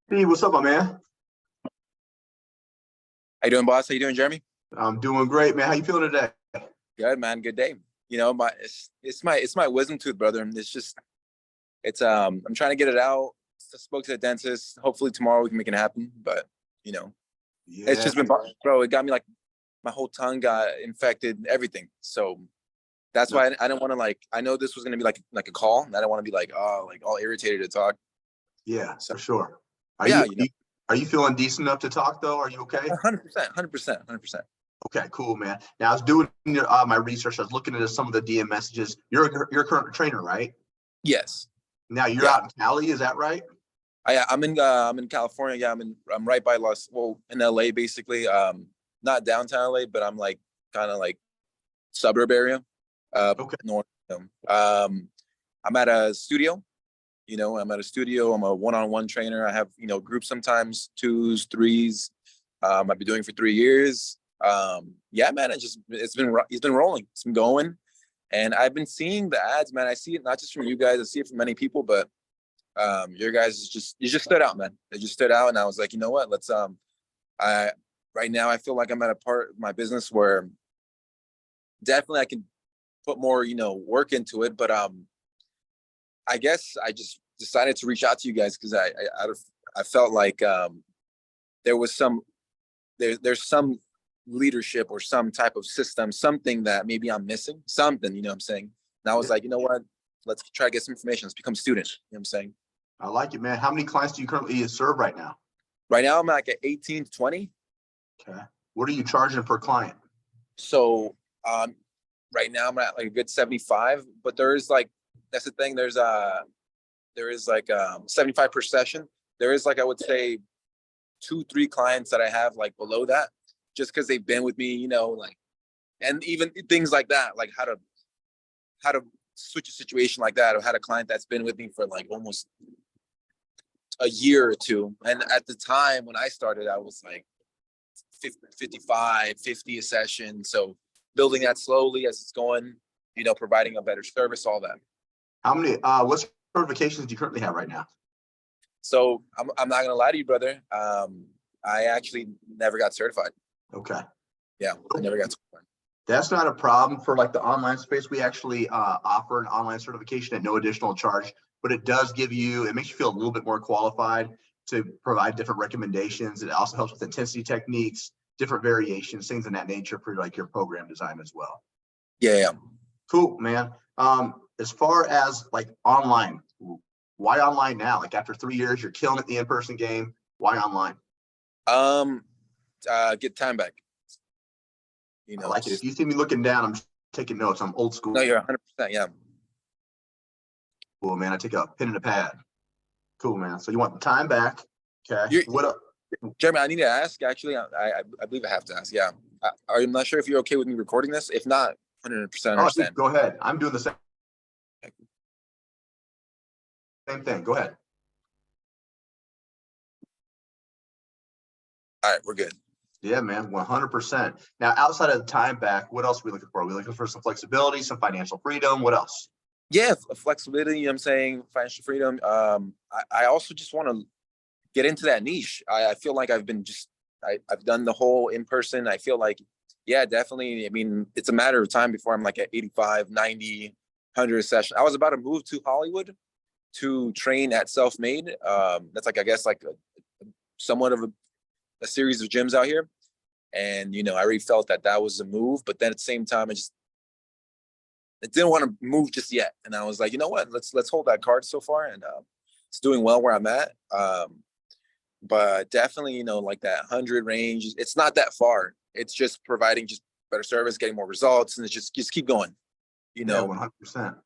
Steve, what's up, my man? How you doing, boss? How you doing, Jeremy? I'm doing great, man. How you feeling today? Good, man. Good day. It's my wisdom tooth, brother. I'm trying to get it out. I spoke to the dentist. Hopefully tomorrow we can make it happen. But you know, it's Yeah, just been, bro. It got me like my whole tongue got infected, everything. So that's no, why I didn't want to like. I know this was gonna be like a call, and I don't want to be like like all irritated to talk. yeah, So for sure. Are yeah, you, are you feeling decent enough to talk though? Are you okay? 100%, 100%, 100%. Okay, cool, man. Now I was doing my research. I was looking into some of the DM messages. You're a current trainer, right? Yes. Now you're Yeah. out in Cali, is that right? I'm in California. Yeah, I'm right by in LA basically. Not downtown LA, but I'm like kind of like suburb area, Okay, north. I'm at a studio. I'm at a studio. I'm a one-on-one trainer. I have groups sometimes, twos, threes. I've been doing it for 3 years. Yeah, man. It's been rolling. It's been going, and I've been seeing the ads, man. I see it not just from you guys. I see it from many people, but your guys you just stood out, man. It just stood out, and I was like, you know what? I right now I feel like I'm at a part of my business where definitely I can put more, work into it. But I guess I just decided to reach out to you guys because I felt like there was there's some leadership or some type of system, something that maybe I'm missing, something, you know what I'm saying? And I was yeah, like, you know what? Let's try to get some information. Let's become students. You know what I'm saying? I like it, man. How many clients do you currently serve right now? Right now I'm like at 18 to 20. Okay, what are you charging per client? So right now I'm at like a good 75, but that's the thing. There is like 75 per session. There is like I would say 2, 3 clients that I have like below that, just because they've been with me, like, and even things like that, like how to switch a situation like that. I've had a client that's been with me for like almost a year or two, and at the time when I started, I was like 50, 55, 50 a session. So building that slowly as it's going, providing a better service, all that. How many? What certifications do you currently have right now? So I'm not gonna lie to you, brother. I actually never got certified. Okay. Yeah, I never got certified. That's not a problem for like the online space. We actually offer an online certification at no additional charge, but it does it makes you feel a little bit more qualified to provide different recommendations. It also helps with intensity techniques, different variations, things in that nature for like your program design as well. Yeah, yeah. Cool, man. As far as like online, why online now? Like after 3 years, you're killing it the in-person game. Why online? Get time back. I like it. If you see me looking down, I'm just taking notes. I'm old school. No, you're 100%. Yeah. Cool, man. I take a pen and a pad. Cool, man. So you want the time back? Okay. What up? Jeremy, I need to ask. Actually, I believe I have to ask. Yeah. I'm not sure if you're okay with me recording this. If not, 100% Oh, dude, understand. go ahead. I'm doing the same thing. Go ahead. All right, we're good. Yeah, man, 100%. Now, outside of the time back, what else are we looking for? Are we looking for some flexibility, some financial freedom? What else? Yeah, flexibility. I'm saying financial freedom. I also just want to get into that niche. I feel like I've done the whole in person. I feel like, yeah, definitely. I mean, it's a matter of time before I'm like at 85, 90, 100 a session. I was about to move to Hollywood to train at Self Made. That's like, I guess, like somewhat of a series of gyms out here. And, I already felt that was a move. But then at the same time, I didn't want to move just yet. And I was like, you know what, let's hold that card so far. And it's doing well where I'm at. But definitely, like that 100 range, it's not that far. It's just providing just better service, getting more results, and it's just keep going, Yeah, 100%.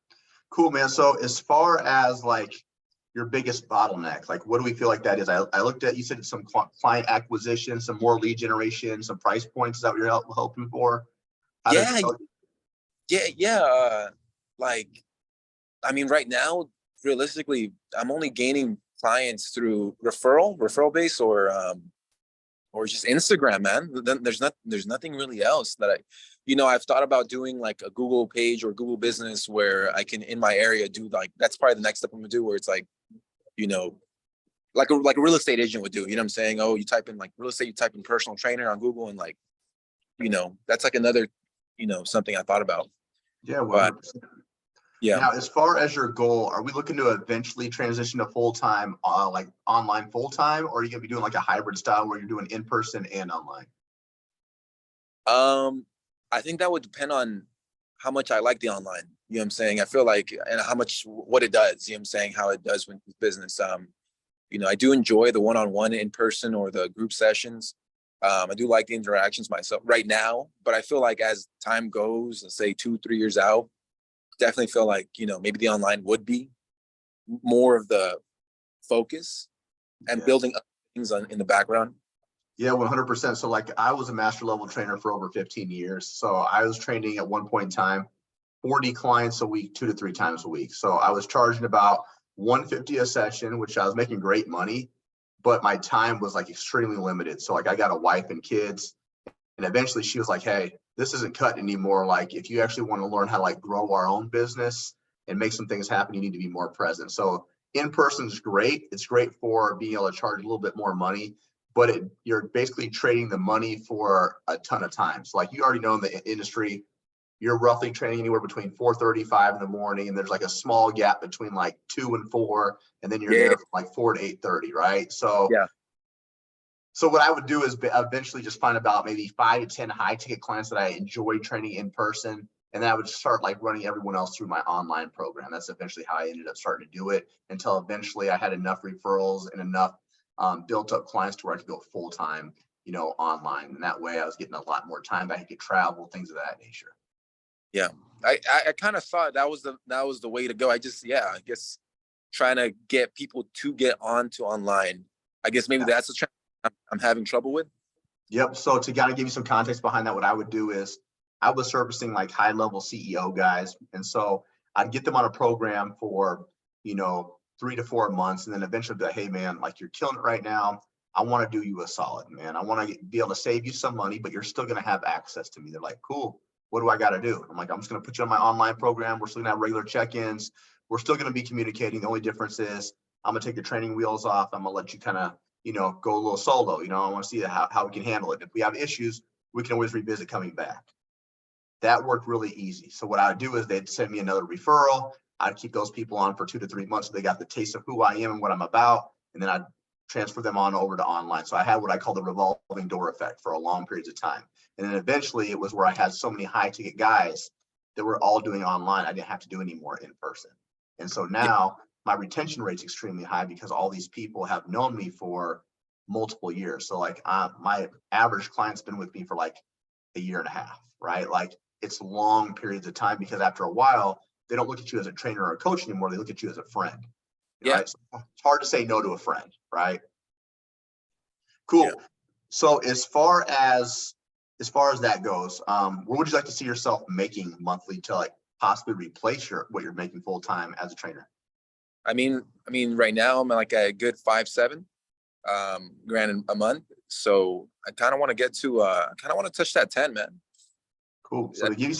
Cool, man. So as far as like your biggest bottleneck, like what do we feel like that is? I looked at, you said some client acquisition, some more lead generation, some price points. Is that what you're hoping for? Yeah. Like, I mean, right now, realistically, I'm only gaining clients through referral base, or just Instagram, man. Then there's nothing really else that I've thought about doing like a Google page or Google business where I can in my area do like, that's probably the next step I'm gonna do, where it's like, like a real estate agent would do. You know what I'm saying? Oh, you type in like real estate, you type in personal trainer on Google, and like, that's like another, something I thought about. Yeah, But 100%. yeah. Now, as far as your goal, are we looking to eventually transition to full-time, like online full-time, or are you gonna be doing like a hybrid style where you're doing in-person and online? I think that would depend on how much I like the online. You know what I'm saying? I feel like, and how much, what it does, you know what I'm saying, how it does with business. I do enjoy the one-on-one in person or the group sessions. I do like the interactions myself right now, but I feel like as time goes, let's say 2, 3 years out, definitely feel like, maybe the online would be more of the focus and Yeah. building up things in the background. Yeah, 100%. So like I was a master level trainer for over 15 years. So I was training at one point in time 40 clients a week, 2 to 3 times a week. So I was charging about 150 a session, which I was making great money, but my time was like extremely limited. So like I got a wife and kids, and eventually she was like, hey, this isn't cut anymore. Like if you actually want to learn how to like grow our own business and make some things happen, you need to be more present. So in person is great. It's great for being able to charge a little bit more money, but you're basically trading the money for a ton of time. So like you already know in the industry, you're roughly training anywhere between 4:35 in the morning, and there's like a small gap between like 2 and 4, and then you're Yeah. there from like 4 to 8:30, right? So Yeah. so what I would do is eventually just find about maybe 5 to 10 high ticket clients that I enjoy training in person. And then I would start like running everyone else through my online program. That's eventually how I ended up starting to do it, until eventually I had enough referrals and enough built up clients to where I could go full time, online. And that way I was getting a lot more time that I could travel, things of that nature. Yeah. I kind of thought that was the way to go. I guess trying to get people to get onto online. I guess maybe that's the trend I'm having trouble with. Yep. So to kind of give you some context behind that, what I would do is I was servicing like high level CEO guys. And so I'd get them on a program for, 3 to 4 months. And then eventually be like, hey man, like you're killing it right now. I want to do you a solid, man. I want to be able to save you some money, but you're still going to have access to me. They're like, cool. What do I got to do? I'm like, I'm just going to put you on my online program. We're still going to have regular check-ins. We're still going to be communicating. The only difference is I'm going to take the training wheels off. I'm going to let you kind of go a little solo. I want to see how we can handle it. If we have issues, we can always revisit coming back. That worked really easy. So what I would do is they'd send me another referral. I'd keep those people on for 2 to 3 months so they got the taste of who I am and what I'm about. And then I'd transfer them on over to online. So I had what I call the revolving door effect for a long periods of time. And then eventually it was where I had so many high ticket guys that were all doing online. I didn't have to do any more in person. And so Yeah. now my retention rate's extremely high because all these people have known me for multiple years. So like my average client's been with me for like a year and a half, right? Like it's long periods of time because after a while, they don't look at you as a trainer or a coach anymore. They look at you as a friend, Yeah. right? So it's hard to say no to a friend, right? Yeah. Cool. So as far as that goes, what would you like to see yourself making monthly to like possibly replace what you're making full time as a trainer? I mean, right now I'm like a good 5, 7 grand a month. So I kind of want to get to, kind of want to touch that 10, man. Cool. So to give you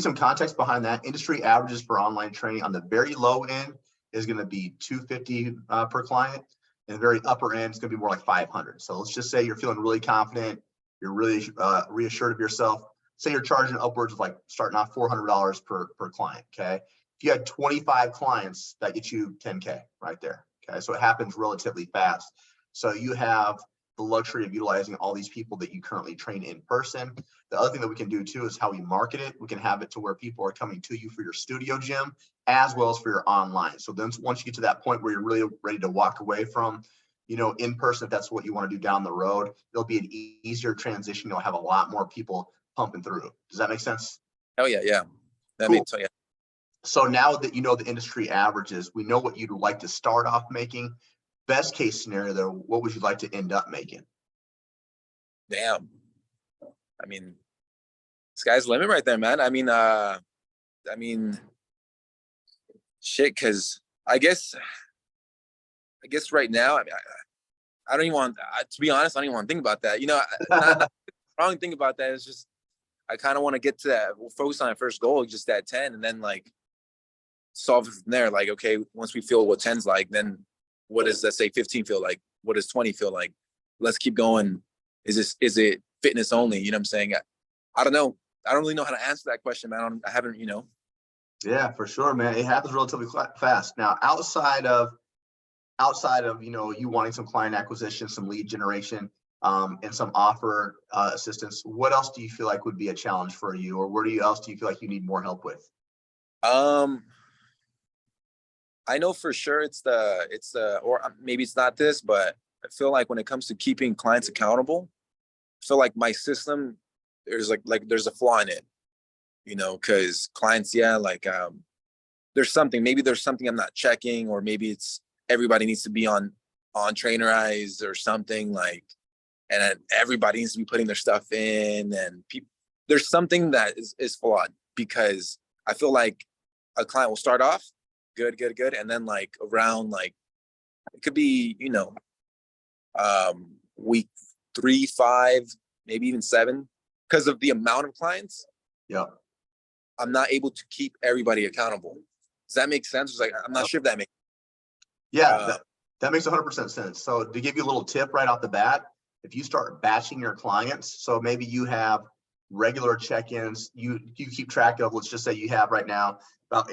some context behind that, industry averages for online training on the very low end is going to be 250 per client, and the very upper end is going to be more like 500. So let's just say you're feeling really confident, you're really reassured of yourself. Say you're charging upwards of like starting off $400 per client. Okay, if you had 25 clients, that gets you 10K right there. Okay, so it happens relatively fast. So you have the luxury of utilizing all these people that you currently train in person. The other thing that we can do too is how we market it. We can have it to where people are coming to you for your studio gym as well as for your online. So then once you get to that point where you're really ready to walk away from, in person, if that's what you want to do down the road, it'll be an easier transition. You'll have a lot more people pumping through. Does that make sense? Oh yeah. Yeah. That Cool. means, so yeah. So now that you know the industry averages, we know what you'd like to start off making. Best case scenario though, what would you like to end up making? Damn. I mean, sky's the limit right there, man. I mean, shit. Cause I guess right now, I don't even want, to be honest, I don't even want to think about that. Not wrong thing about that is just, I kind of want to get to that, focus on that first goal, just that 10, and then like solve it from there. Like, okay, once we feel what 10's like, then what does, let's say 15 feel like? What does 20 feel like? Let's keep going. Is it fitness only? You know what I'm saying? I don't know. I don't really know how to answer that question, man. I haven't, Yeah, for sure, man. It happens relatively fast. Now, outside of you wanting some client acquisition, some lead generation, and some offer assistance, what else do you feel like would be a challenge for you, or where else do you feel like you need more help with? I know for sure it's the, or maybe it's not this, but I feel like when it comes to keeping clients accountable, I feel like my system, there's there's a flaw in it, because clients, there's something I'm not checking, or maybe it's everybody needs to be on Trainerize or something, and then everybody needs to be putting their stuff in, and there's something that is flawed, because I feel like a client will start off good, and then around it could be week 3, 5, maybe even 7, because of the amount of clients. Yeah, I'm not able to keep everybody accountable. Does that make sense? It's I'm not sure if that makes. Yeah, that makes 100% sense. So to give you a little tip right off the bat, if you start batching your clients, so maybe you have regular check-ins, you keep track of, let's just say you have right now about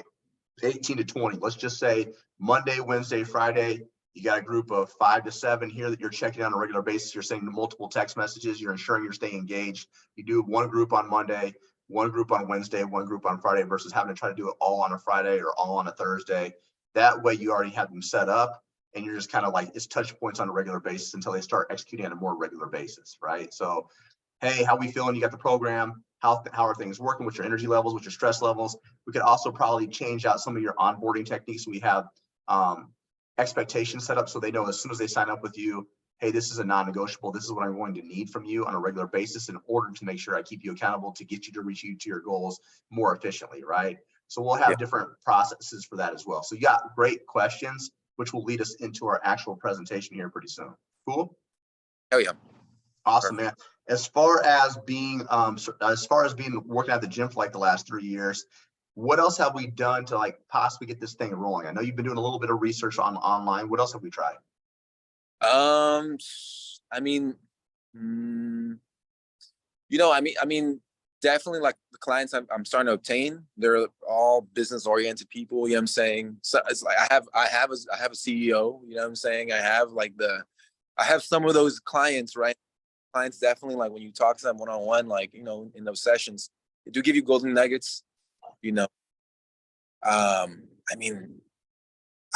18 to 20. Let's just say Monday, Wednesday, Friday, you got a group of 5 to 7 here that you're checking on a regular basis. You're sending multiple text messages. You're ensuring you're staying engaged. You do one group on Monday, one group on Wednesday, one group on Friday, versus having to try to do it all on a Friday or all on a Thursday. That way you already have them set up, and you're just kind of it's touch points on a regular basis until they start executing on a more regular basis, right? So, hey, how we feeling? You got the program. How are things working with your energy levels, with your stress levels? We could also probably change out some of your onboarding techniques. We have expectations set up so they know as soon as they sign up with you, hey, this is a non-negotiable. This is what I'm going to need from you on a regular basis in order to make sure I keep you accountable to get you to reach you to your goals more efficiently, right? So we'll have different processes for that as well. So you got great questions, which will lead us into our actual presentation here pretty soon. Cool? Oh yeah. Awesome, man. As far as being working at the gym for the last 3 years, what else have we done to possibly get this thing rolling? I know you've been doing a little bit of research online. What else have we tried? I mean, definitely the clients I'm starting to obtain, they're all business oriented people. You know what I'm saying? So it's I have a CEO. You know what I'm saying? I have some of those clients, right? Clients definitely when you talk to them one-on-one, in those sessions, they do give you golden nuggets. I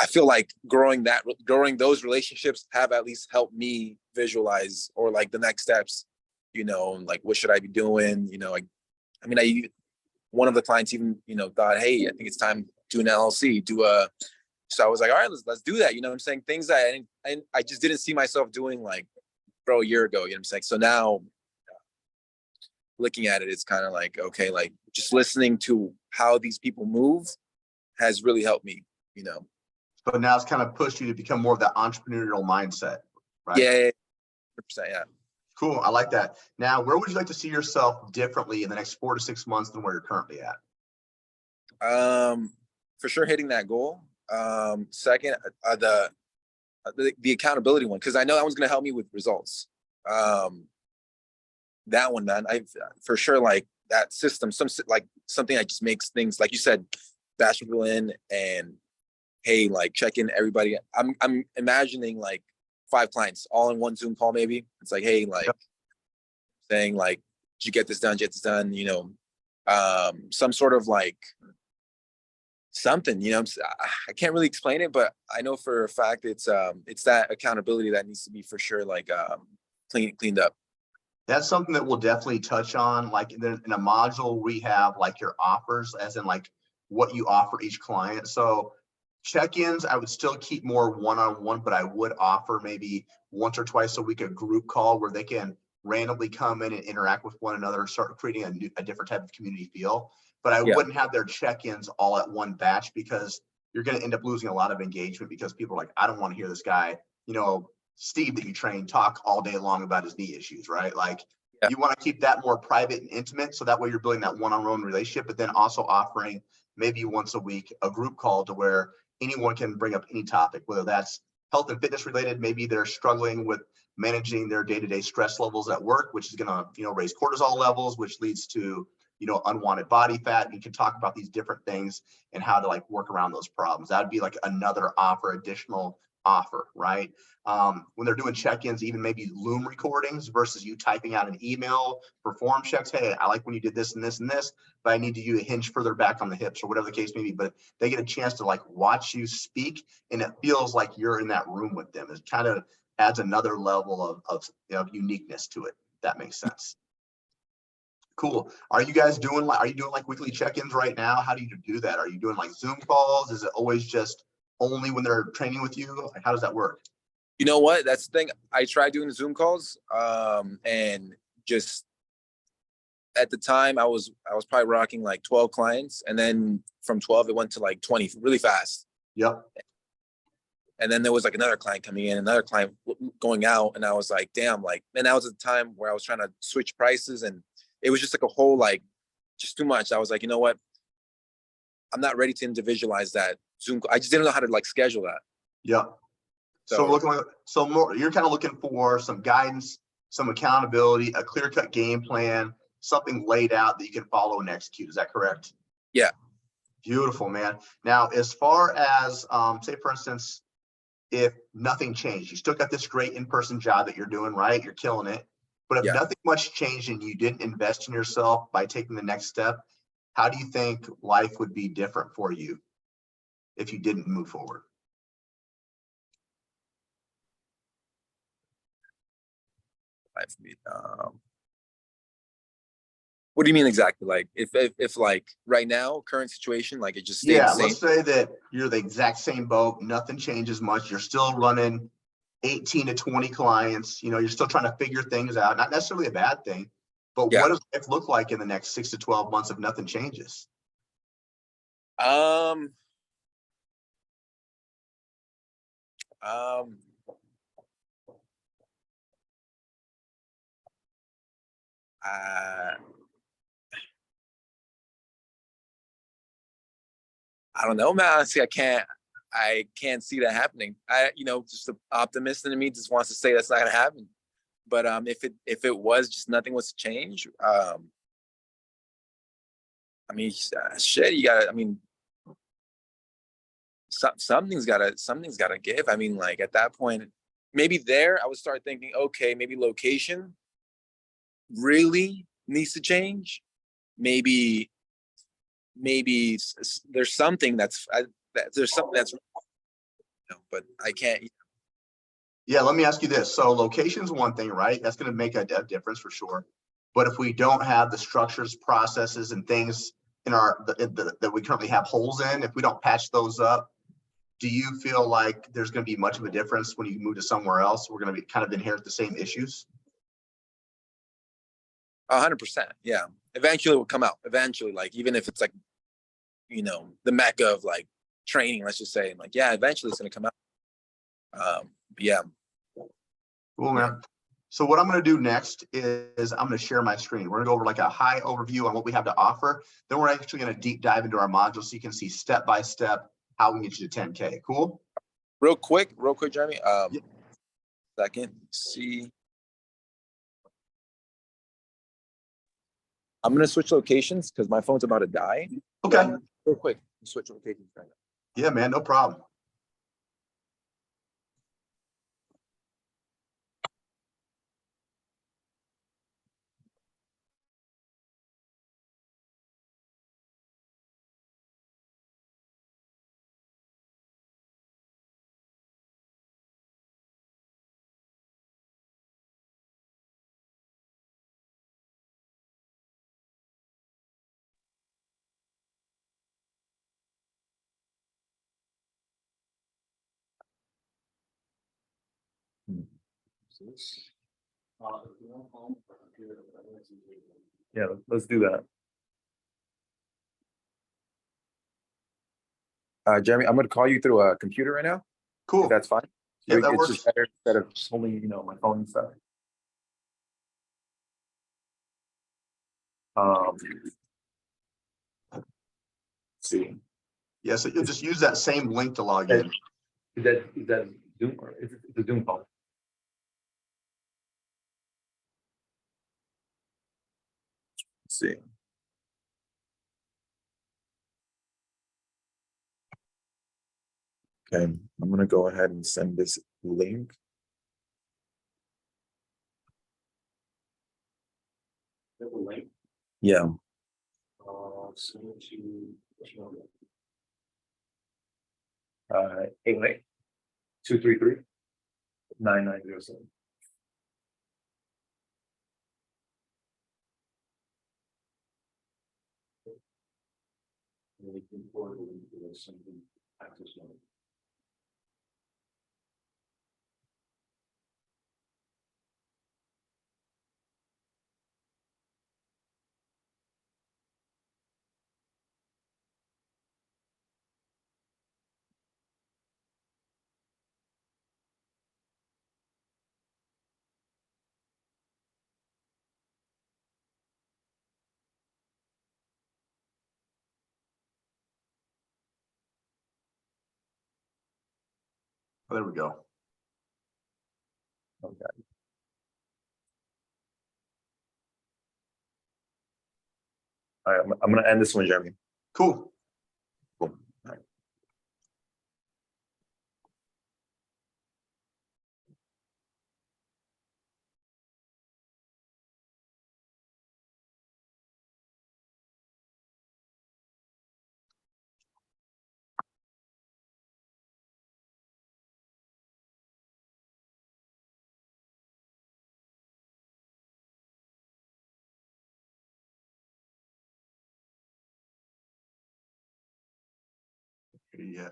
feel like growing those relationships have at least helped me visualize or the next steps, what should I be doing? One of the clients even, thought, hey, I think it's time to do an LLC, so I was like, all right, let's do that. You know what I'm saying? Things that I just didn't see myself doing a year ago, you know what I'm saying? So now looking at it, it's kind of okay, just listening to how these people move has really helped me, But now it's kind of pushed you to become more of that entrepreneurial mindset, right? Yeah, 100%, yeah. Cool. I like that. Now, where would you like to see yourself differently in the next 4 to 6 months than where you're currently at? For sure, hitting that goal. Second, the accountability one, because I know that one's going to help me with results. That one, man, I for sure that system, something that just makes things, like you said, bash people in and hey, check in everybody. I'm imagining 5 clients all in one Zoom call, maybe. It's hey, saying did you get this done? Some sort of something, I can't really explain it, but I know for a fact it's that accountability that needs to be for sure cleaned up. That's something that we'll definitely touch on. In a module, we have your offers, as in what you offer each client. So check-ins, I would still keep more one-on-one, but I would offer maybe once or twice a week a group call where they can randomly come in and interact with one another, start creating a different type of community feel. But I wouldn't have their check-ins all at one batch, because you're going to end up losing a lot of engagement, because people are I don't want to hear this guy, Steve that you train, talk all day long about his knee issues, right? You want to keep that more private and intimate, so that way you're building that one-on-one relationship, but then also offering maybe once a week a group call to where anyone can bring up any topic, whether that's health and fitness related. Maybe they're struggling with managing their day-to-day stress levels at work, which is going to, raise cortisol levels, which leads to, unwanted body fat. You can talk about these different things and how to like work around those problems. That'd be like another additional offer, right? When they're doing check-ins, even maybe Loom recordings versus you typing out an email for form checks. Hey, I like when you did this and this and this, but I need you to hinge further back on the hips or whatever the case may be. But they get a chance to like watch you speak, and it feels like you're in that room with them. It kind of adds another level of uniqueness to it. If that makes sense. Cool. Are you doing like weekly check-ins right now? How do you do that? Are you doing like Zoom calls? Is it always just only when they're training with you? Like, how does that work? You know what? That's the thing. I tried doing the Zoom calls, and just at the time I was probably rocking like 12 clients, and then from 12 it went to like 20 really fast. Yep. And then there was like another client coming in, another client going out, and I was like, damn, like, and that was a time where I was trying to switch prices, and it was just like a whole like just too much. I was like, you know what? I'm not ready to individualize that Zoom. I just didn't know how to like schedule that. Yep. So you're kind of looking for some guidance, some accountability, a clear-cut game plan, something laid out that you can follow and execute. Is that correct? Yeah. Beautiful, man. Now, as far as say for instance, if nothing changed, you still got this great in-person job that you're doing, right? You're killing it. But if nothing much changed and you didn't invest in yourself by taking the next step, how do you think life would be different for you if you didn't move forward? What do you mean exactly? Like if like right now, current situation, like it just stayed the same? Let's say that you're the exact same boat, nothing changes much. You're still running 18 to 20 clients. You're still trying to figure things out. Not necessarily a bad thing, but what does life look like in the next 6 to 12 months if nothing changes? Um, I don't know, man. Honestly, I can't see that happening. Just the optimist in me just wants to say that's not gonna happen. But if it was just nothing was to change, I mean, shit, you got. I mean, something's gotta give. I mean, like at that point, maybe there I would start thinking, okay, maybe location really needs to change. Maybe there's something there's something that's, but I can't. Yeah, let me ask you this. So location is one thing, right? That's going to make a difference for sure. But if we don't have the structures, processes, and things in that we currently have holes in, if we don't patch those up, do you feel like there's going to be much of a difference when you move to somewhere else? We're going to be kind of inherit the same issues. 100%. Yeah. Eventually it will come out. Eventually, like even if it's like, the mecca of like training, let's just say, like, yeah, eventually it's going to come out. Yeah. Cool, man. So what I'm going to do next is I'm going to share my screen. We're going to go over like a high overview on what we have to offer. Then we're actually going to deep dive into our modules so you can see step by step how we can get you to 10K. Cool. Real quick, Jeremy. Second, see. I'm gonna switch locations because my phone's about to die. Okay. Real quick, switch locations right now. Yeah, man, no problem. Yeah, let's do that. Jeremy, I'm gonna call you through a computer right now. Cool. If that's fine. Yeah, that works. Just better instead of just holding, my phone and stuff. Let's see. Yeah, so you'll just use that same link to log in. Is that Zoom or it's a Zoom call. Let's see. Okay, I'm gonna go ahead and send this link. The link. Yeah, Send it to 888-233-9907. And we can forward it into the something access number. There we go. okay. All right, I'm gonna end this one, Jeremy. Cool. Cool. All right. Yeah.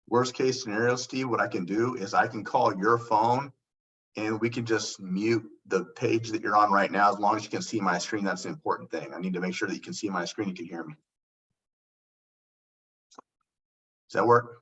Worst case scenario, Steve, what I can do is I can call your phone and we can just mute the page that you're on right now. As long as you can see my screen, that's the important thing. I need to make sure that you can see my screen, you can hear me. Does that work?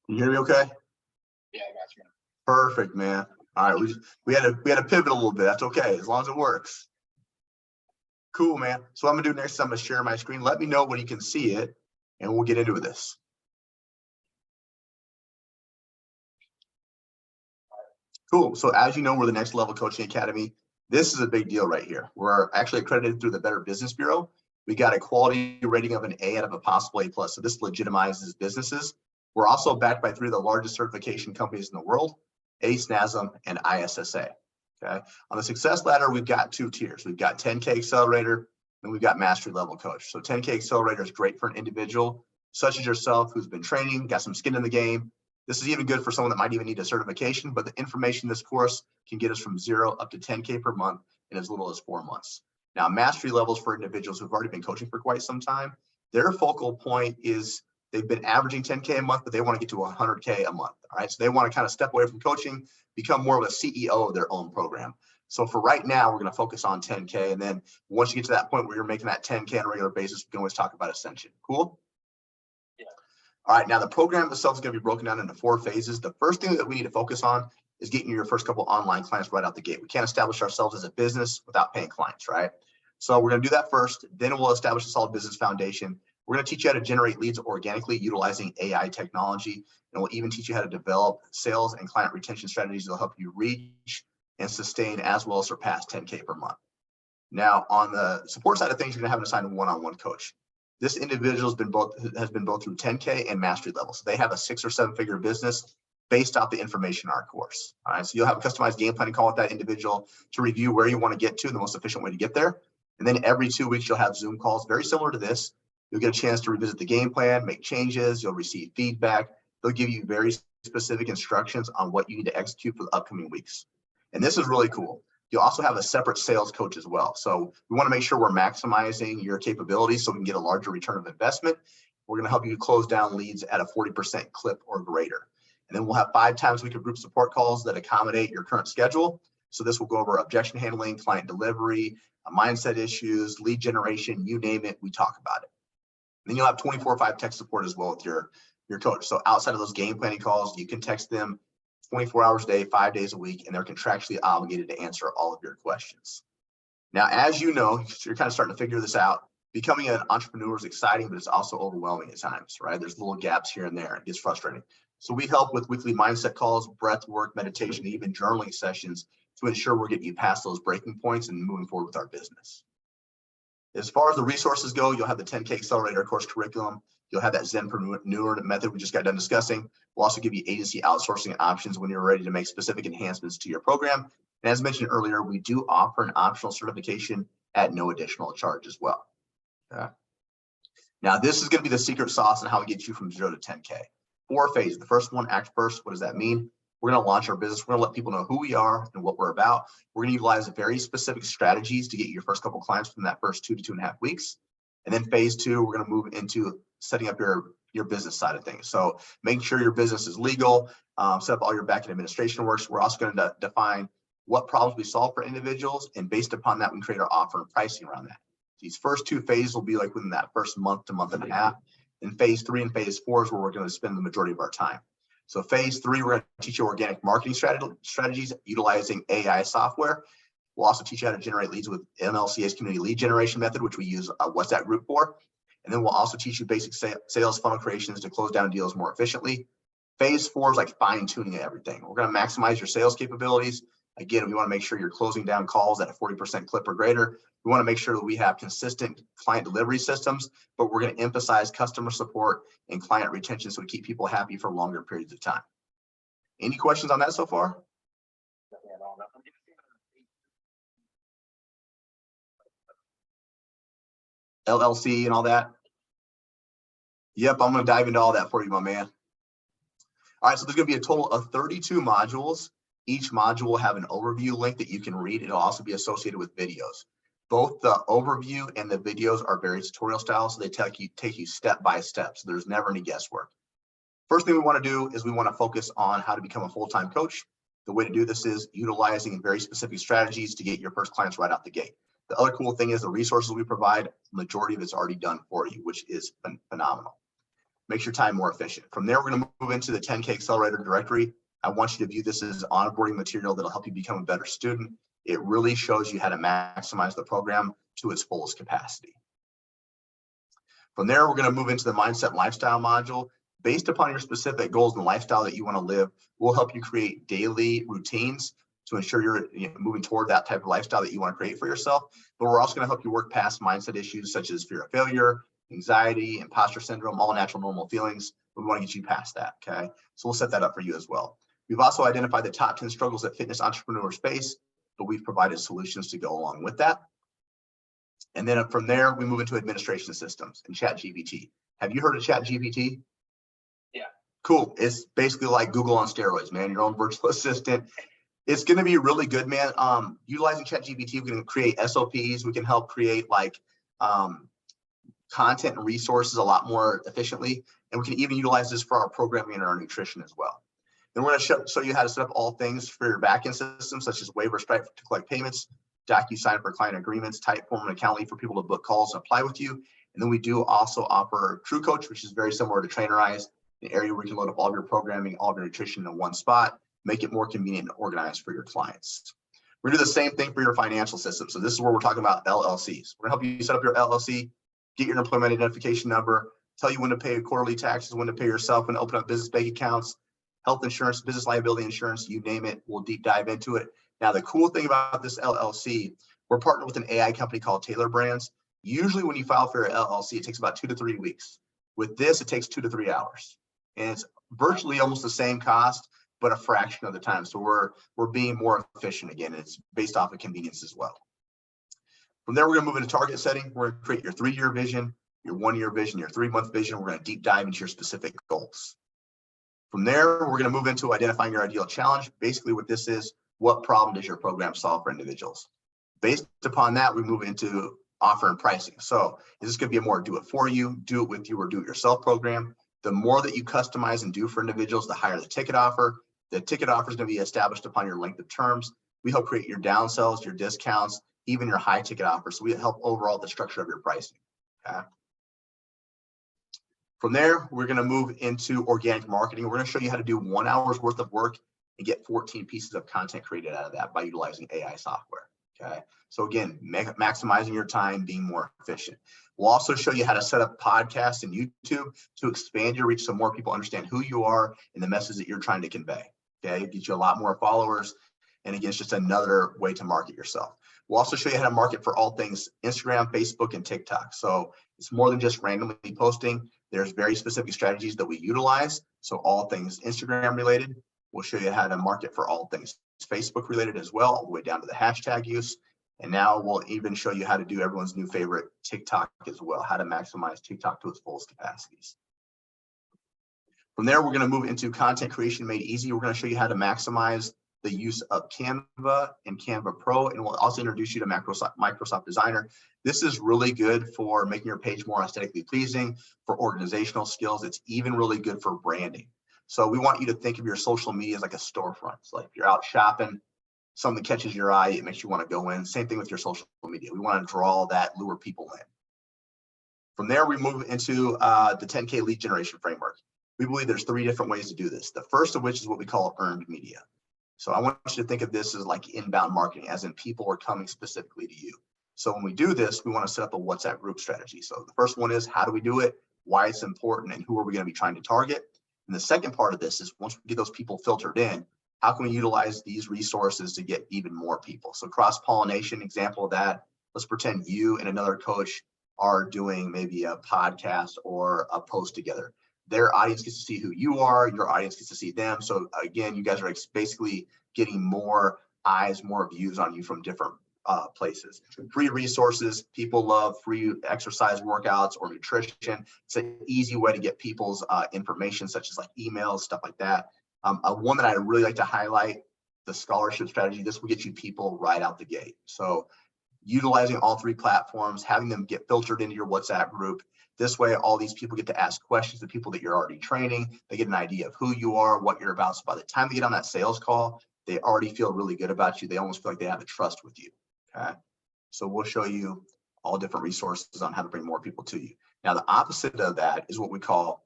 Can you hear me okay? Yeah, I got you. Perfect, man. All right, we had to pivot a little bit. That's okay, as long as it works. Cool, man. So what I'm gonna do next is I'm gonna share my screen. Let me know when you can see it, and we'll get into this. Cool. So as you know, we're the Next Level Coaching Academy. This is a big deal right here. We're actually accredited through the Better Business Bureau. We got a quality rating of an A out of a possible A+. So this legitimizes businesses. We're also backed by 3 of the largest certification companies in the world, ACE, NASM, and ISSA. Okay. On the success ladder, we've got 2 tiers. We've got 10K Accelerator, and we've got Mastery Level Coach. So 10K Accelerator is great for an individual such as yourself who's been training, got some skin in the game. This is even good for someone that might even need a certification, but the information in this course can get us from 0 up to 10K per month in as little as 4 months. Now, mastery levels for individuals who've already been coaching for quite some time, their focal point is they've been averaging 10K a month, but they want to get to 100K a month. All right. So they want to kind of step away from coaching, become more of a CEO of their own program. So for right now, we're going to focus on 10K. And then once you get to that point where you're making that 10K on a regular basis, we can always talk about ascension. Cool? Yeah. All right. Now, the program itself is going to be broken down into 4 phases. The first thing that we need to focus on is getting your first couple online clients right out the gate. We can't establish ourselves as a business without paying clients, right? So we're going to do that first. Then we'll establish a solid business foundation. We're going to teach you how to generate leads organically utilizing AI technology. And we'll even teach you how to develop sales and client retention strategies that will help you reach and sustain as well as surpass 10K per month. Now, on the support side of things, you're going to have an assigned one-on-one coach. This individual has been both through 10K and mastery level. So they have a 6 or 7 figure business based off the information in our course. All right. So you'll have a customized game planning call with that individual to review where you want to get to, the most efficient way to get there. And then every 2 weeks, you'll have Zoom calls very similar to this. You'll get a chance to revisit the game plan, make changes. You'll receive feedback. They'll give you very specific instructions on what you need to execute for the upcoming weeks. And this is really cool. You'll also have a separate sales coach as well. So we want to make sure we're maximizing your capabilities so we can get a larger return of investment. We're going to help you close down leads at a 40% clip or greater. And then we'll have 5 times a week of group support calls that accommodate your current schedule. So this will go over objection handling, client delivery, mindset issues, lead generation, you name it, we talk about it. And then you'll have 24/5 text support as well with your coach. So outside of those game planning calls, you can text them 24 hours a day, 5 days a week, and they're contractually obligated to answer all of your questions. Now, as you know, you're kind of starting to figure this out. Becoming an entrepreneur is exciting, but it's also overwhelming at times, right? There's little gaps here and there. It gets frustrating. So we help with weekly mindset calls, breath work, meditation, even journaling sessions to ensure we're getting you past those breaking points and moving forward with our business. As far as the resources go, you'll have the 10K Accelerator course curriculum. You'll have that Zenpreneur method we just got done discussing. We'll also give you agency outsourcing options when you're ready to make specific enhancements to your program. And as mentioned earlier, we do offer an optional certification at no additional charge as well. Now, this is going to be the secret sauce on how we get you from 0 to 10K. 4 phases. The first one, act first. What does that mean? We're going to launch our business. We're going to let people know who we are and what we're about. We're going to utilize very specific strategies to get your first couple clients from that first 2 to 2.5 weeks. And then phase 2, we're going to move into setting up your business side of things. So making sure your business is legal, set up all your back-end administration works. We're also going to define what problems we solve for individuals. And based upon that, we create our offer and pricing around that. These first 2 phases will be like within that first month to month and a half. And phase 3 and phase 4 is where we're going to spend the majority of our time. So phase 3, we're going to teach you organic marketing strategies utilizing AI software. We'll also teach you how to generate leads with MLCA's community lead generation method, which we use a WhatsApp group for. And then we'll also teach you basic sales funnel creations to close down deals more efficiently. Phase 4 is like fine tuning everything. We're going to maximize your sales capabilities. Again, we want to make sure you're closing down calls at a 40% clip or greater. We want to make sure that we have consistent client delivery systems, but we're going to emphasize customer support and client retention so we keep people happy for longer periods of time. Any questions on that so far? LLC and all that? Yep, I'm going to dive into all that for you, my man. All right, so there's going to be a total of 32 modules. Each module will have an overview link that you can read. It'll also be associated with videos. Both the overview and the videos are very tutorial style, so they take you step by step. So there's never any guesswork. First thing we want to do is we want to focus on how to become a full-time coach. The way to do this is utilizing very specific strategies to get your first clients right out the gate. The other cool thing is the resources we provide, majority of it's already done for you, which is phenomenal. Makes your time more efficient. From there, we're going to move into the 10K Accelerator directory. I want you to view this as onboarding material that'll help you become a better student. It really shows you how to maximize the program to its fullest capacity. From there, we're going to move into the mindset and lifestyle module. Based upon your specific goals and lifestyle that you want to live, we'll help you create daily routines to ensure you're moving toward that type of lifestyle that you want to create for yourself. But we're also going to help you work past mindset issues such as fear of failure, anxiety, imposter syndrome, all natural, normal feelings. We want to get you past that. Okay. So we'll set that up for you as well. We've also identified the top 10 struggles that fitness entrepreneurs face, but we've provided solutions to go along with that. And then from there, we move into administration systems and ChatGPT. Have you heard of ChatGPT? Yeah. Cool. It's basically like Google on steroids, man, your own virtual assistant. It's going to be really good, man. Utilizing ChatGPT, we can create SOPs. We can help create like content and resources a lot more efficiently. And we can even utilize this for our programming and our nutrition as well. Then we're going to show you how to set up all things for your backend systems, such as Waiver, Stripe to collect payments, DocuSign for client agreements, Typeform and Accountly for people to book calls and apply with you. And then we do also offer True Coach, which is very similar to Trainerize, an area where you can load up all of your programming, all of your nutrition in one spot, make it more convenient and organized for your clients. We're going to do the same thing for your financial system. So this is where we're talking about LLCs. We're going to help you set up your LLC, get your employment identification number, tell you when to pay quarterly taxes, when to pay yourself, when to open up business bank accounts, health insurance, business liability insurance, you name it, we'll deep dive into it. Now, the cool thing about this LLC, we're partnered with an AI company called Taylor Brands. Usually when you file for your LLC, it takes about 2 to 3 weeks. With this, it takes 2 to 3 hours. And it's virtually almost the same cost, but a fraction of the time. So we're being more efficient again. It's based off of convenience as well. From there, we're going to move into target setting. We're going to create your 3-year vision, your 1-year vision, your 3-month vision. We're going to deep dive into your specific goals. From there, we're going to move into identifying your ideal challenge. Basically, what this is, what problem does your program solve for individuals? Based upon that, we move into offer and pricing. So is this going to be a more do it for you, do it with you, or do it yourself program? The more that you customize and do for individuals, the higher the ticket offer. The ticket offer is going to be established upon your length of terms. We help create your downsells, your discounts, even your high ticket offers. So we help overall the structure of your pricing. Okay. From there, we're going to move into organic marketing. We're going to show you how to do 1 hour's worth of work and get 14 pieces of content created out of that by utilizing AI software. Okay. So again, maximizing your time, being more efficient. We'll also show you how to set up podcasts and YouTube to expand your reach so more people understand who you are and the message that you're trying to convey. Okay. Get you a lot more followers. And again, it's just another way to market yourself. We'll also show you how to market for all things Instagram, Facebook, and TikTok. So it's more than just randomly posting. There's very specific strategies that we utilize. So all things Instagram related. We'll show you how to market for all things Facebook related as well, all the way down to the hashtag use. And now we'll even show you how to do everyone's new favorite TikTok as well, how to maximize TikTok to its fullest capacities. From there, we're going to move into content creation made easy. We're going to show you how to maximize the use of Canva and Canva Pro, and we'll also introduce you to Microsoft Designer. This is really good for making your page more aesthetically pleasing, for organizational skills. It's even really good for branding. So we want you to think of your social media as like a storefront. So like if you're out shopping, something catches your eye, it makes you want to go in. Same thing with your social media. We want to draw that, lure people in. From there, we move into the 10K lead generation framework. We believe there's 3 different ways to do this. The first of which is what we call earned media. So I want you to think of this as like inbound marketing, as in people are coming specifically to you. So when we do this, we want to set up a WhatsApp group strategy. So the first one is how do we do it, why it's important, and who are we going to be trying to target? And the second part of this is once we get those people filtered in, how can we utilize these resources to get even more people? So cross-pollination, example of that, let's pretend you and another coach are doing maybe a podcast or a post together. Their audience gets to see who you are, your audience gets to see them. So again, you guys are basically getting more eyes, more views on you from different places. Free resources, people love free exercise workouts or nutrition. It's an easy way to get people's information, such as like emails, stuff like that. One that I really like to highlight, the scholarship strategy. This will get you people right out the gate. So utilizing all 3 platforms, having them get filtered into your WhatsApp group. This way, all these people get to ask questions to people that you're already training. They get an idea of who you are, what you're about. So by the time they get on that sales call, they already feel really good about you. They almost feel like they have a trust with you. Okay. So we'll show you all different resources on how to bring more people to you. Now, the opposite of that is what we call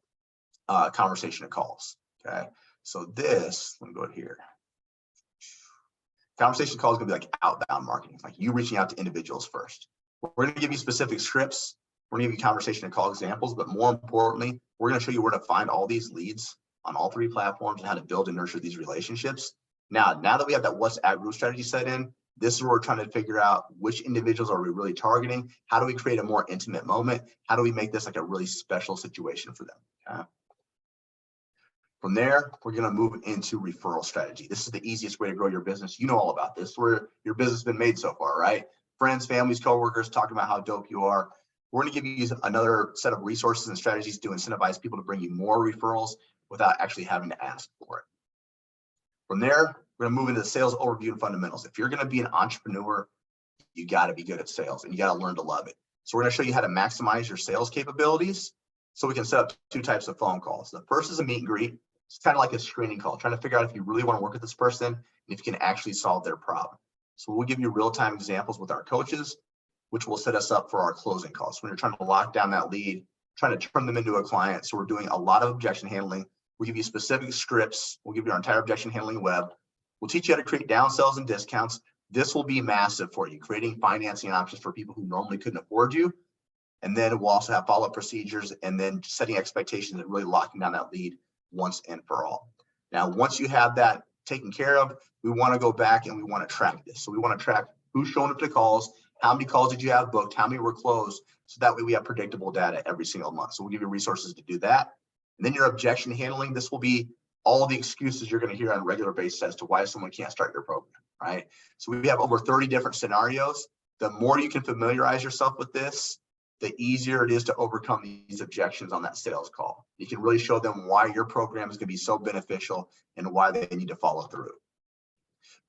conversation calls. Okay. So this, let me go here. Conversation call is going to be like outbound marketing, like you reaching out to individuals first. We're going to give you specific scripts. We're going to give you conversation call examples, but more importantly, we're going to show you where to find all these leads on all 3 platforms and how to build and nurture these relationships. Now that we have that WhatsApp group strategy set in, this is where we're trying to figure out which individuals are we really targeting? How do we create a more intimate moment? How do we make this like a really special situation for them? Okay? From there, we're going to move into referral strategy. This is the easiest way to grow your business. You know all about this, where your business has been made so far, right? Friends, families, coworkers talking about how dope you are. We're going to give you another set of resources and strategies to incentivize people to bring you more referrals without actually having to ask for it. From there, we're going to move into the sales overview and fundamentals. If you're going to be an entrepreneur, you got to be good at sales and you got to learn to love it. So we're going to show you how to maximize your sales capabilities so we can set up two types of phone calls. The first is a meet and greet. It's kind of like a screening call, trying to figure out if you really want to work with this person and if you can actually solve their problem. So we'll give you real-time examples with our coaches, which will set us up for our closing calls. When you're trying to lock down that lead, trying to turn them into a client. So we're doing a lot of objection handling. We'll give you specific scripts. We'll give you our entire objection handling web. We'll teach you how to create downsells and discounts. This will be massive for you, creating financing options for people who normally couldn't afford you. And then we'll also have follow-up procedures and then setting expectations and really locking down that lead once and for all. Now, once you have that taken care of, we want to go back and we want to track this. So we want to track who's showing up to calls, how many calls did you have booked, how many were closed, so that way we have predictable data every single month. So we'll give you resources to do that. And then your objection handling, this will be all the excuses you're going to hear on a regular basis as to why someone can't start your program, right? So we have over 30 different scenarios. The more you can familiarize yourself with this, the easier it is to overcome these objections on that sales call. You can really show them why your program is going to be so beneficial and why they need to follow through.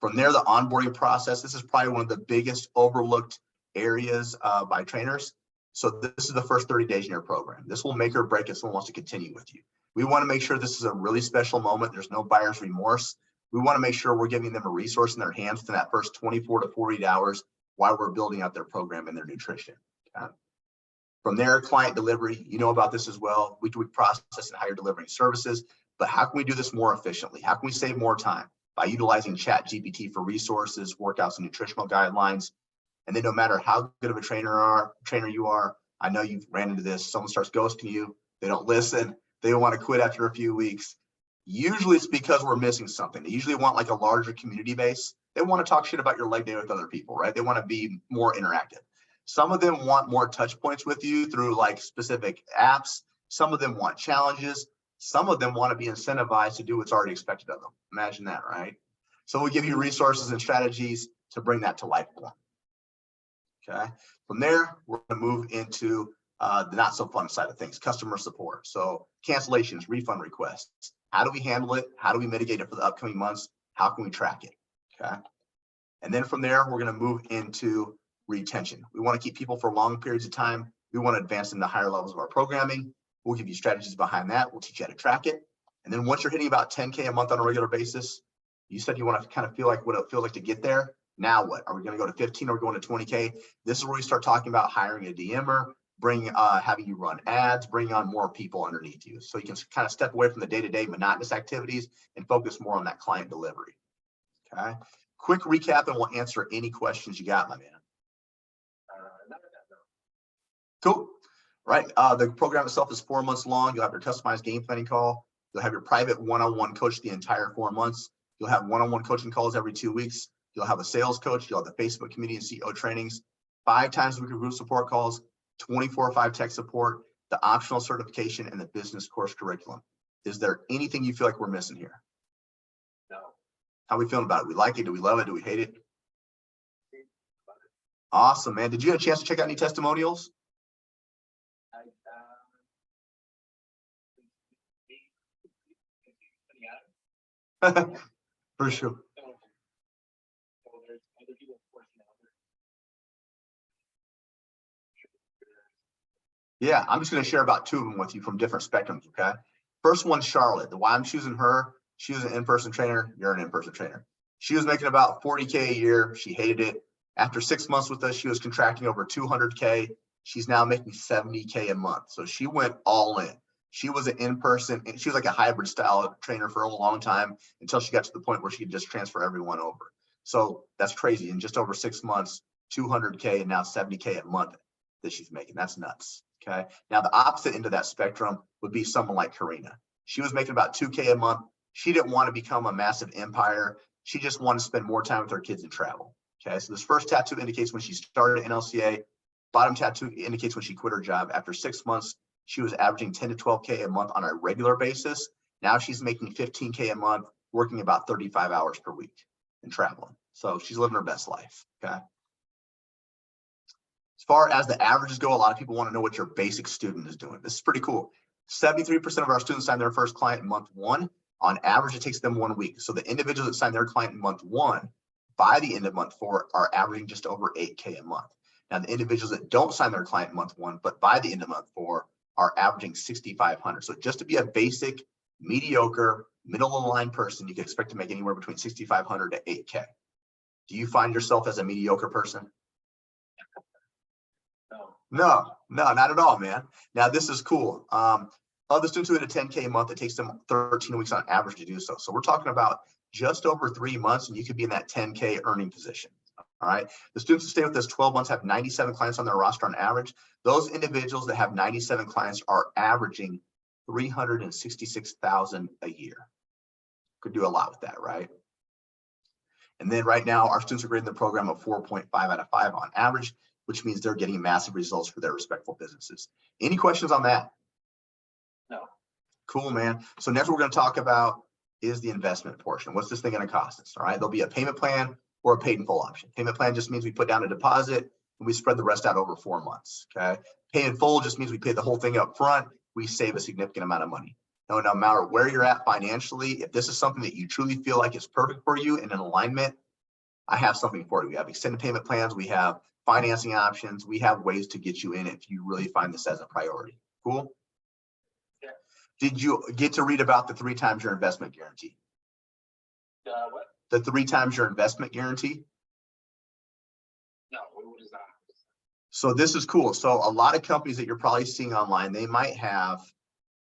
From there, the onboarding process, this is probably one of the biggest overlooked areas by trainers. So this is the first 30 days in your program. This will make or break if someone wants to continue with you. We want to make sure this is a really special moment. There's no buyer's remorse. We want to make sure we're giving them a resource in their hands within that first 24 to 48 hours while we're building out their program and their nutrition. Okay? From there, client delivery, you know about this as well. We process and hire delivering services, but how can we do this more efficiently? How can we save more time? By utilizing ChatGPT for resources, workouts, and nutritional guidelines. And then no matter how good of a trainer you are, I know you've ran into this, someone starts ghosting you, they don't listen, they want to quit after a few weeks. Usually it's because we're missing something. They usually want like a larger community base. They want to talk shit about your leg day with other people, right? They want to be more interactive. Some of them want more touch points with you through like specific apps. Some of them want challenges. Some of them want to be incentivized to do what's already expected of them. Imagine that, right? So we'll give you resources and strategies to bring that to life for them. Okay. From there, we're going to move into the not so fun side of things, customer support. So cancellations, refund requests. How do we handle it? How do we mitigate it for the upcoming months? How can we track it? Okay. And then from there, we're going to move into retention. We want to keep people for long periods of time. We want to advance into higher levels of our programming. We'll give you strategies behind that. We'll teach you how to track it. And then once you're hitting about 10K a month on a regular basis, you said you want to kind of feel like what it feels like to get there. Now what? Are we going to go to 15 or going to 20K? This is where we start talking about hiring a DMer, having you run ads, bring on more people underneath you. So you can kind of step away from the day-to-day monotonous activities and focus more on that client delivery. Okay. Quick recap and we'll answer any questions you got, my man. Cool. Right. The program itself is 4 months long. You'll have your customized game planning call. You'll have your private one-on-one coach the entire 4 months. You'll have one-on-one coaching calls every 2 weeks. You'll have a sales coach. You'll have the Facebook community and CEO trainings, 5 times a week of group support calls, 24/5 tech support, the optional certification, and the business course curriculum. Is there anything you feel like we're missing here? No. How are we feeling about it? We like it? Do we love it? Do we hate it? Awesome, man. Did you have a chance to check out any testimonials? For sure. Yeah, I'm just going to share about 2 of them with you from different spectrums, okay? First one, Charlotte. The why I'm choosing her, she was an in-person trainer. You're an in-person trainer. She was making about 40K a year. She hated it. After 6 months with us, she was contracting over 200K. She's now making 70K a month. So she went all in. She was an in-person, she was like a hybrid style trainer for a long time until she got to the point where she could just transfer everyone over. So that's crazy. In just over 6 months, 200K and now 70K a month that she's making. That's nuts. Okay. Now the opposite end of that spectrum would be someone like Karina. She was making about 2K a month. She didn't want to become a massive empire. She just wanted to spend more time with her kids and travel. Okay, so this first tattoo indicates when she started NLCA. Bottom tattoo indicates when she quit her job. After 6 months, she was averaging 10 to 12K a month on a regular basis. Now she's making 15K a month, working about 35 hours per week and traveling. So she's living her best life. Okay. As far as the averages go, a lot of people want to know what your basic student is doing. This is pretty cool. 73% of our students sign their first client in month 1. On average, it takes them 1 week. So the individuals that sign their client in month 1, by the end of month 4, are averaging just over 8K a month. Now, the individuals that don't sign their client in month 1, but by the end of month 4, are averaging 6,500. So just to be a basic, mediocre, middle of the line person, you can expect to make anywhere between 6,500 to 8K. Do you find yourself as a mediocre person? No, not at all, man. Now, this is cool. Of the students who hit a 10K a month, it takes them 13 weeks on average to do so. So we're talking about just over 3 months, and you could be in that 10K earning position. All right. The students who stay with us 12 months have 97 clients on their roster on average. Those individuals that have 97 clients are averaging 366,000 a year. Could do a lot with that, right? And then right now, our students are grading the program of 4.5 out of 5 on average, which means they're getting massive results for their respectful businesses. Any questions on that? No. Cool, man. So next what we're going to talk about is the investment portion. What's this thing going to cost us? All right. There'll be a payment plan or a paid in full option. Payment plan just means we put down a deposit and we spread the rest out over 4 months. Okay. Pay in full just means we pay the whole thing up front. We save a significant amount of money. Now, no matter where you're at financially, if this is something that you truly feel like is perfect for you and in alignment, I have something for you. We have extended payment plans. We have financing options. We have ways to get you in if you really find this as a priority. Cool. Yeah. Did you get to read about the 3 times your investment guarantee? What? The 3 times your investment guarantee? No, what is that? So this is cool. So a lot of companies that you're probably seeing online, they might have,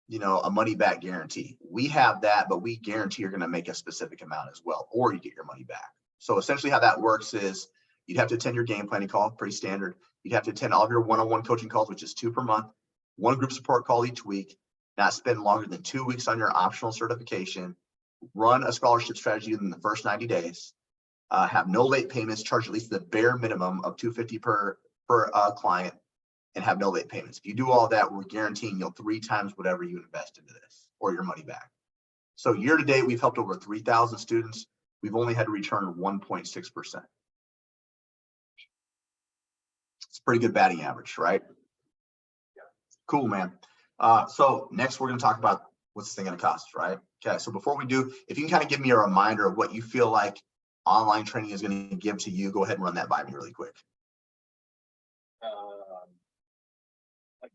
you know, a money back guarantee. We have that, but we guarantee you're going to make a specific amount as well, or you get your money back. So essentially how that works is you'd have to attend your game planning call, pretty standard. You'd have to attend all of your one-on-one coaching calls, which is 2 per month, 1 group support call each week, not spend longer than 2 weeks on your optional certification, run a scholarship strategy in the first 90 days, have no late payments, charge at least the bare minimum of $250 per client, and have no late payments. If you do all that, we're guaranteeing you'll 3 times whatever you invest into this or your money back. So year to date, we've helped over 3,000 students. We've only had to return 1.6%. It's a pretty good batting average, right? Yeah. Cool, man. So next we're going to talk about what's this thing going to cost, right? Okay, so before we do, if you can kind of give me a reminder of what you feel like online training is going to give to you, go ahead and run that by me really quick. Like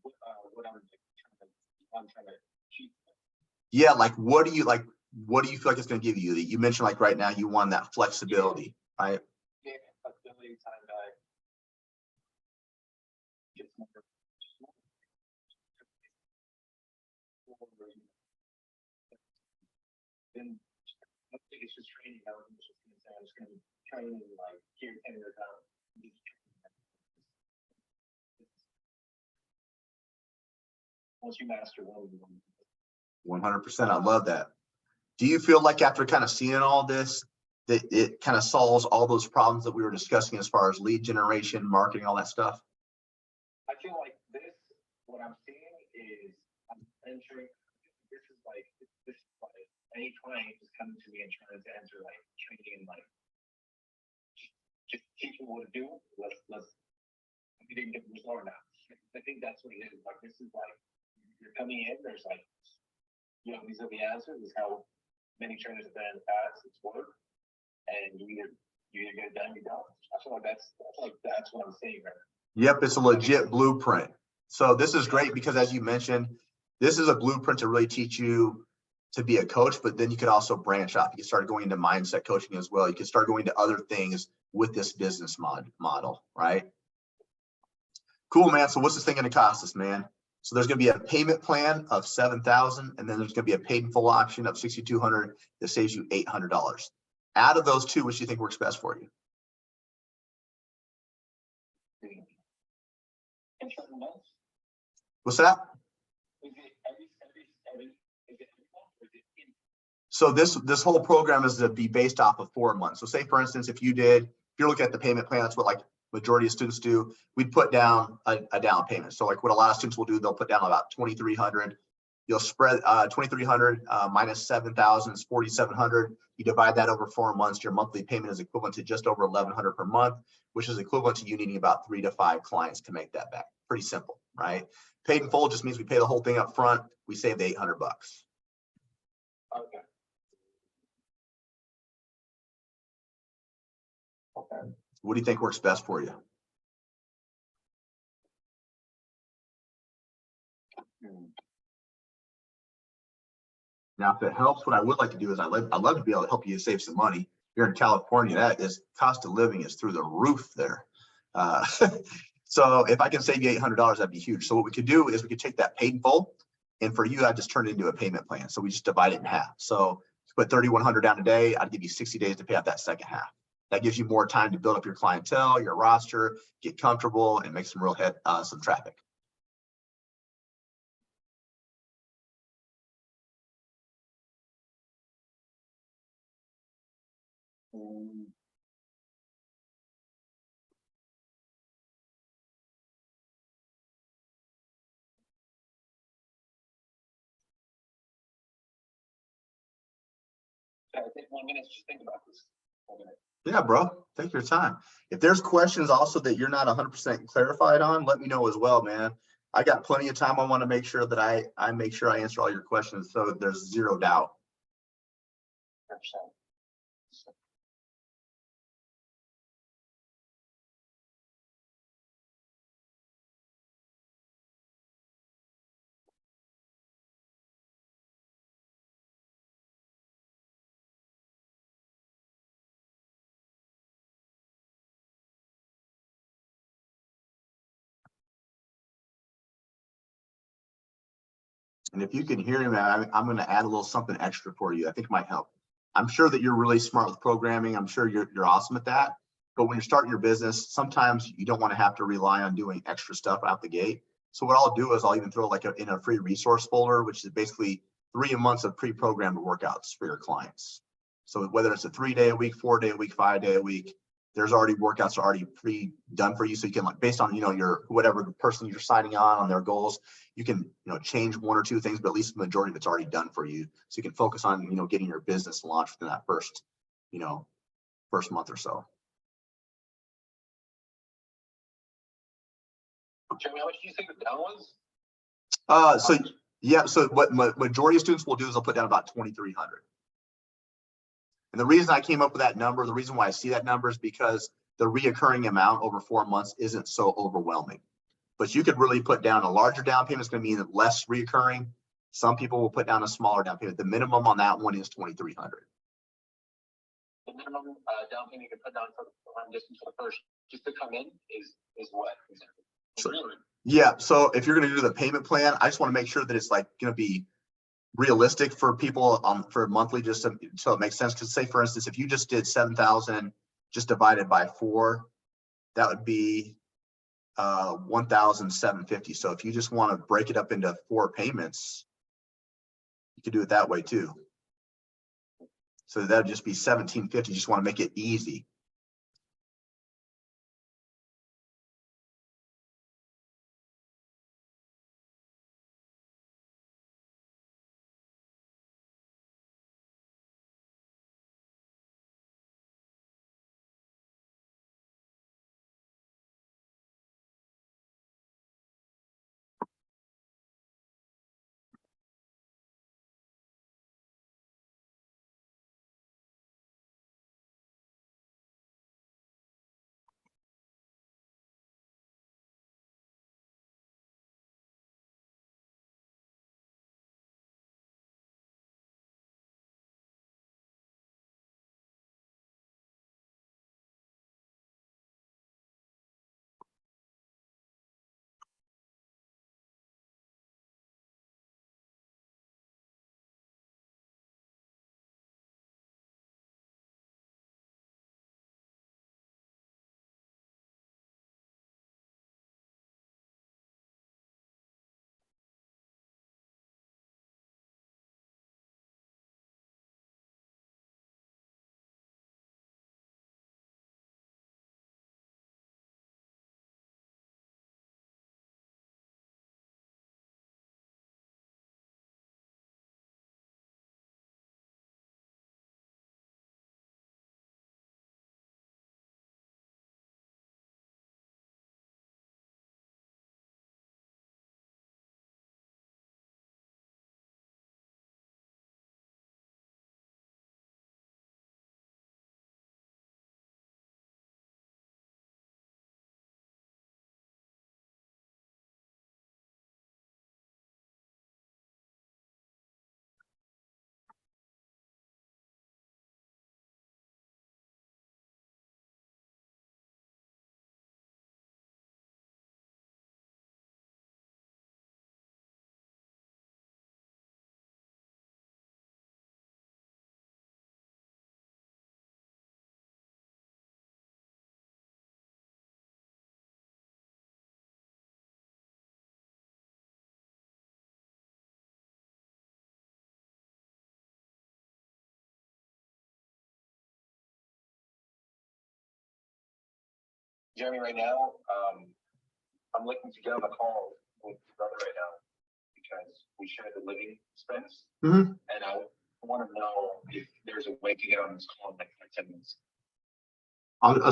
what I'm trying to achieve. Yeah, like what do you feel like it's going to give you? That you mentioned like right now you want that flexibility, right? Yeah, flexibility, time back. Get some more. Then I think it's just training. I was just going to say I'm just going to train like here 10 years out. Once you master one, 100%. I love that. Do you feel like after kind of seeing all this, that it kind of solves all those problems that we were discussing as far as lead generation, marketing, all that stuff? I feel like this, what I'm seeing is I'm entering, this is like any client is coming to me and trying to answer like training and like, just teach me what to do. Let's, we didn't get the result or not. I think that's what it is. Like, this is like, you're coming in, there's like, you know, these are the answers. This is how many trainers have done in the past. It's worked. And you either get it done, you don't. I feel like that's what I'm saying right now. Yep, it's a legit blueprint. So this is great because as you mentioned, this is a blueprint to really teach you to be a coach, but then you could also branch off. You can start going into mindset coaching as well. You can start going to other things with this business model, right? Cool, man. So what's this thing going to cost us, man? So there's going to be a payment plan of $7,000, and then there's going to be a paid in full option of $6,200 that saves you $800. Out of those two, which do you think works best for you? In certain months, What's that? is it every month or is it in? So this whole program is to be based off of 4 months. So say for instance, if you're looking at the payment plan, that's what like majority of students do. We'd put down a down payment. So like what a lot of students will do, they'll put down about 2,300. You'll spread 2,300 minus 7,000 is 4,700. You divide that over 4 months. Your monthly payment is equivalent to just over 1,100 per month, which is equivalent to you needing about 3 to 5 clients to make that back. Pretty simple, right? Paid in full just means we pay the whole thing up front. We save the $800. Okay. Okay. What do you think works best for you? Now, if it helps, what I would like to do is I'd love to be able to help you save some money. Here in California, that is cost of living is through the roof there. So if I can save you $800, that'd be huge. So what we could do is we could take that paid in full, and for you, I'd just turn it into a payment plan. So we just divide it in half. So put 3,100 down today, I'd give you 60 days to pay out that second half. That gives you more time to build up your clientele, your roster, get comfortable, and make some real some traffic. I think 1 minute, just think about this. 1 minute. Yeah, bro, take your time. If there's questions also that you're not 100% clarified on, let me know as well, man. I got plenty of time. I want to make sure that I make sure I answer all your questions so there's zero doubt. 100%. And if you can hear me, I'm going to add a little something extra for you. I think it might help. I'm sure that you're really smart with programming. I'm sure you're awesome at that. But when you're starting your business, sometimes you don't want to have to rely on doing extra stuff out the gate. So what I'll do is I'll even throw like in a free resource folder, which is basically 3 months of pre-programmed workouts for your clients. So whether it's a 3-day a week, 4-day a week, 5-day a week, there's already workouts already pre-done for you. So you can, like, based on, your whatever person you're signing on their goals, you can, change 1 or 2 things, but at least the majority of it's already done for you. So you can focus on, getting your business launched within that first month or so. Jeremy, how much do you think the down was? So what majority of students will do is they'll put down about 2,300. And the reason I came up with that number, the reason why I see that number is because the reoccurring amount over 4 months isn't so overwhelming. But you could really put down a larger down payment. It's going to mean less reoccurring. Some people will put down a smaller down payment. The minimum on that one is 2,300. The minimum down payment you can put down for the first, just to come in is what exactly? So, yeah. So if you're going to do the payment plan, I just want to make sure that it's like going to be realistic for people for monthly, just so it makes sense. Because say for instance, if you just did 7,000 just divided by 4, that would be 1,750. So if you just want to break it up into 4 payments, you could do it that way too. So that would just be 1,750. You just want to make it easy. Jeremy, right now, I'm looking to get on a call with your brother right now because we share the living expense. Mhm. And I want to know if there's a way to get on this call in like 10 minutes.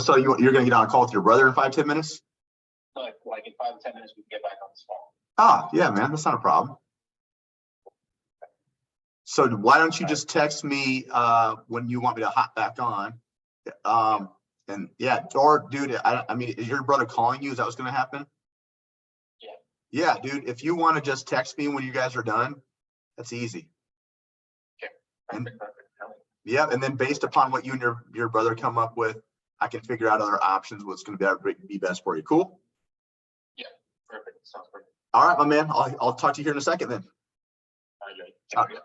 So you're gonna get on a call with your brother in 5-10 minutes? But like in 5 to 10 minutes, we can get back on this call. Ah, yeah, man, that's not a problem. So why don't you just text me when you want me to hop back on? And yeah, or dude, I mean, is your brother calling you? Is that what's gonna happen? Yeah. Yeah, dude, if you want to just text me when you guys are done, that's easy. Okay. And Perfect. yeah, and then based upon what you and your brother come up with, I can figure out other options, what's gonna be best for you. Cool? Yeah, perfect. Sounds perfect. All right, my man. I'll talk to you here in a second then. All right.